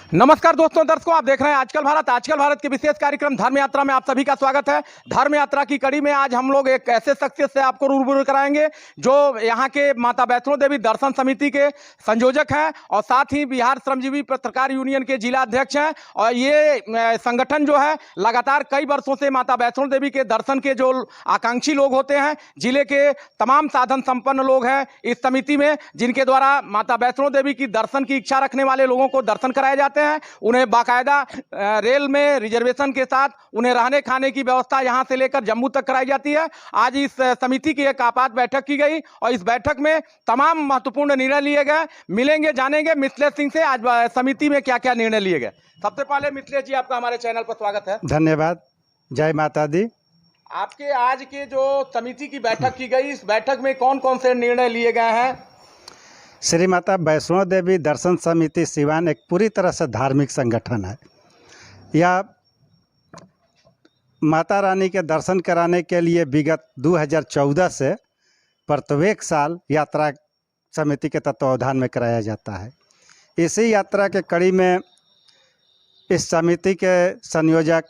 नमस्कार दोस्तों, दर्शकों, आप देख रहे हैं आजकल भारत के विशेष कार्यक्रम धर्म यात्रा में आप सभी का स्वागत है। धर्म यात्रा की कड़ी में आज हम लोग एक ऐसे शख्सियत से आपको रूबरू कराएंगे जो यहाँ के माता वैष्णो देवी दर्शन समिति के संयोजक हैं और साथ ही बिहार श्रमजीवी पत्रकार यूनियन के जिला अध्यक्ष हैं। और ये संगठन जो है लगातार कई वर्षों से माता वैष्णो देवी के दर्शन के जो आकांक्षी लोग होते हैं, जिले के तमाम साधन संपन्न लोग हैं इस समिति में, जिनके द्वारा माता वैष्णो देवी की दर्शन की इच्छा रखने वाले लोगों को दर्शन कराए जाते हैं। उन्हें बाकायदा रेल में रिजर्वेशन के साथ उन्हें रहने खाने की व्यवस्था यहां से लेकर जम्मू तक कराई जाती है। आज इस समिति की एक आपात बैठक की गई और इस बैठक में तमाम महत्वपूर्ण निर्णय लिए गए। मिलेंगे, जानेंगे मिथिलेश सिंह से आज समिति में क्या क्या निर्णय लिए गए। सबसे पहले मिथिलेश जी, आपका हमारे चैनल पर स्वागत है। धन्यवाद। जय माता दी। आपके आज के जो समिति की बैठक की गई, इस बैठक में कौन कौन से निर्णय लिए गए हैं? श्री माता वैष्णो देवी दर्शन समिति सिवान एक पूरी तरह से धार्मिक संगठन है। यह माता रानी के दर्शन कराने के लिए विगत 2014 से प्रत्येक साल यात्रा समिति के तत्वावधान में कराया जाता है। इसी यात्रा के कड़ी में इस समिति के संयोजक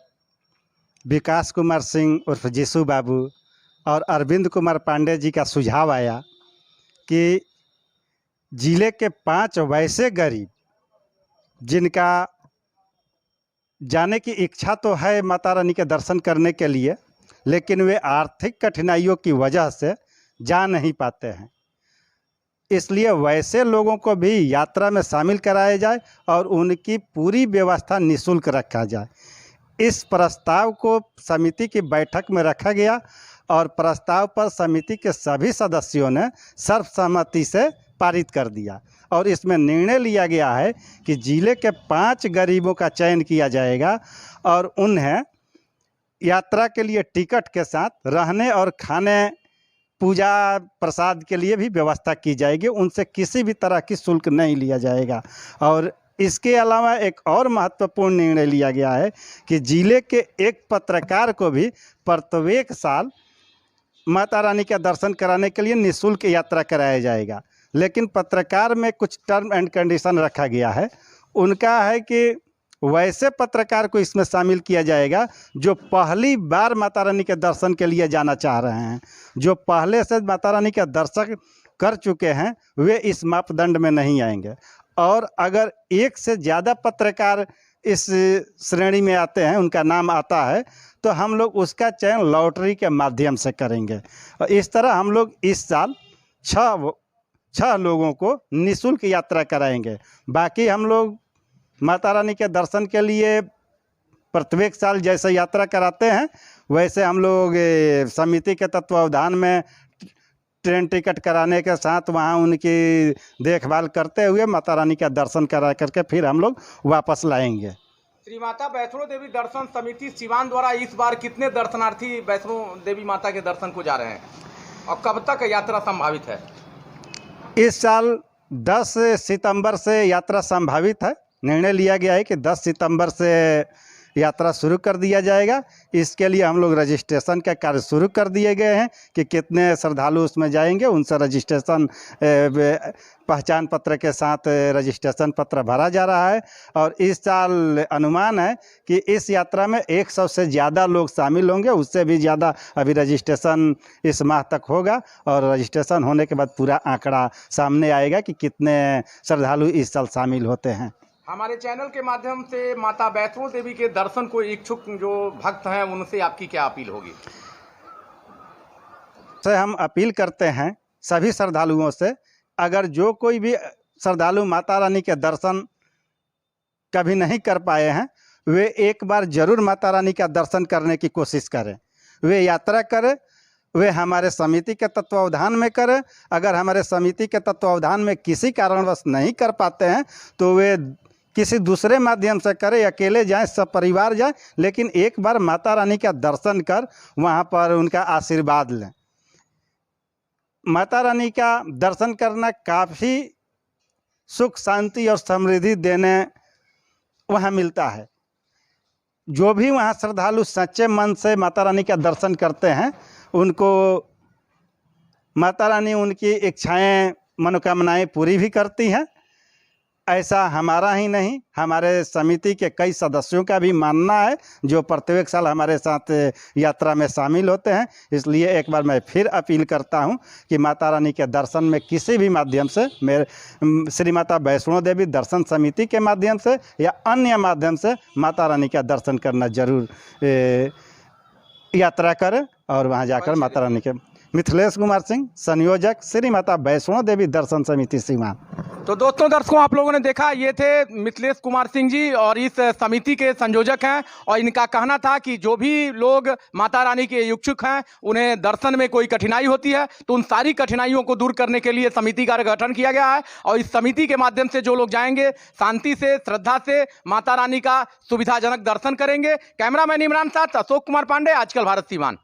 विकास कुमार सिंह उर्फ जीसू बाबू और अरविंद कुमार पांडे जी का सुझाव आया कि जिले के 5 वैसे गरीब जिनका जाने की इच्छा तो है माता रानी के दर्शन करने के लिए, लेकिन वे आर्थिक कठिनाइयों की वजह से जा नहीं पाते हैं, इसलिए वैसे लोगों को भी यात्रा में शामिल कराया जाए और उनकी पूरी व्यवस्था निःशुल्क रखा जाए। इस प्रस्ताव को समिति की बैठक में रखा गया और प्रस्ताव पर समिति के सभी सदस्यों ने सर्वसम्मति से पारित कर दिया और इसमें निर्णय लिया गया है कि जिले के 5 गरीबों का चयन किया जाएगा और उन्हें यात्रा के लिए टिकट के साथ रहने और खाने, पूजा प्रसाद के लिए भी व्यवस्था की जाएगी। उनसे किसी भी तरह की शुल्क नहीं लिया जाएगा। और इसके अलावा एक और महत्वपूर्ण निर्णय लिया गया है कि जिले के एक पत्रकार को भी प्रत्येक साल माता रानी का दर्शन कराने के लिए निःशुल्क यात्रा कराया जाएगा। लेकिन पत्रकार में कुछ टर्म एंड कंडीशन रखा गया है। उनका है कि वैसे पत्रकार को इसमें शामिल किया जाएगा जो पहली बार माता रानी के दर्शन के लिए जाना चाह रहे हैं। जो पहले से माता रानी का दर्शन कर चुके हैं वे इस मापदंड में नहीं आएंगे। और अगर एक से ज़्यादा पत्रकार इस श्रेणी में आते हैं, उनका नाम आता है, तो हम लोग उसका चयन लॉटरी के माध्यम से करेंगे। और इस तरह हम लोग इस साल 6 लोगों को निःशुल्क यात्रा कराएंगे। बाकी हम लोग माता रानी के दर्शन के लिए प्रत्येक साल जैसे यात्रा कराते हैं वैसे हम लोग समिति के तत्वावधान में ट्रेन टिकट कराने के साथ वहाँ उनकी देखभाल करते हुए माता रानी का दर्शन करा करके फिर हम लोग वापस लाएंगे। श्री माता वैष्णो देवी दर्शन समिति सिवान द्वारा इस बार कितने दर्शनार्थी वैष्णो देवी माता के दर्शन को जा रहे हैं और कब तक यात्रा संभावित है? इस साल 10 सितंबर से यात्रा संभावित है। निर्णय लिया गया है कि 10 सितंबर से यात्रा शुरू कर दिया जाएगा। इसके लिए हम लोग रजिस्ट्रेशन का कार्य शुरू कर दिए गए हैं कि कितने श्रद्धालु उसमें जाएंगे, उनसे रजिस्ट्रेशन पहचान पत्र के साथ रजिस्ट्रेशन पत्र भरा जा रहा है। और इस साल अनुमान है कि इस यात्रा में 100 से ज़्यादा लोग शामिल होंगे। उससे भी ज़्यादा अभी रजिस्ट्रेशन इस माह तक होगा और रजिस्ट्रेशन होने के बाद पूरा आंकड़ा सामने आएगा कि कितने श्रद्धालु इस साल शामिल होते हैं। हमारे चैनल के माध्यम से माता वैष्णो देवी के दर्शन को इच्छुक जो भक्त हैं उनसे आपकी क्या अपील होगी? से हम अपील करते हैं सभी श्रद्धालुओं से, अगर जो कोई भी श्रद्धालु माता रानी के दर्शन कभी नहीं कर पाए हैं वे एक बार जरूर माता रानी का दर्शन करने की कोशिश करें। वे यात्रा करें, वे हमारे समिति के तत्वावधान में करें। अगर हमारे समिति के तत्वावधान में किसी कारणवश नहीं कर पाते हैं तो वे किसी दूसरे माध्यम से करें, अकेले जाएं, सब परिवार जाएं, लेकिन एक बार माता रानी का दर्शन कर वहाँ पर उनका आशीर्वाद लें। माता रानी का दर्शन करना काफ़ी सुख, शांति और समृद्धि देने वहाँ मिलता है। जो भी वहाँ श्रद्धालु सच्चे मन से माता रानी का दर्शन करते हैं उनको माता रानी उनकी इच्छाएं, मनोकामनाएं पूरी भी करती हैं। ऐसा हमारा ही नहीं, हमारे समिति के कई सदस्यों का भी मानना है जो प्रत्येक साल हमारे साथ यात्रा में शामिल होते हैं। इसलिए एक बार मैं फिर अपील करता हूं कि माता रानी के दर्शन में किसी भी माध्यम से, मेरे श्री माता वैष्णो देवी दर्शन समिति के माध्यम से या अन्य माध्यम से माता रानी का दर्शन करना जरूर यात्रा करें और वहां जाकर माता रानी के। मिथिलेश कुमार सिंह, संयोजक, श्री माता वैष्णो देवी दर्शन समिति सीवान। तो दोस्तों दर्शकों, आप लोगों ने देखा, ये थे मिथिलेश कुमार सिंह जी और इस समिति के संयोजक हैं। और इनका कहना था कि जो भी लोग माता रानी के इच्छुक हैं, उन्हें दर्शन में कोई कठिनाई होती है तो उन सारी कठिनाइयों को दूर करने के लिए समिति का गठन किया गया है। और इस समिति के माध्यम से जो लोग जाएंगे, शांति से, श्रद्धा से माता रानी का सुविधाजनक दर्शन करेंगे। कैमरामैन इमरान साथ अशोक कुमार पांडे, आजकल भारत सीवान।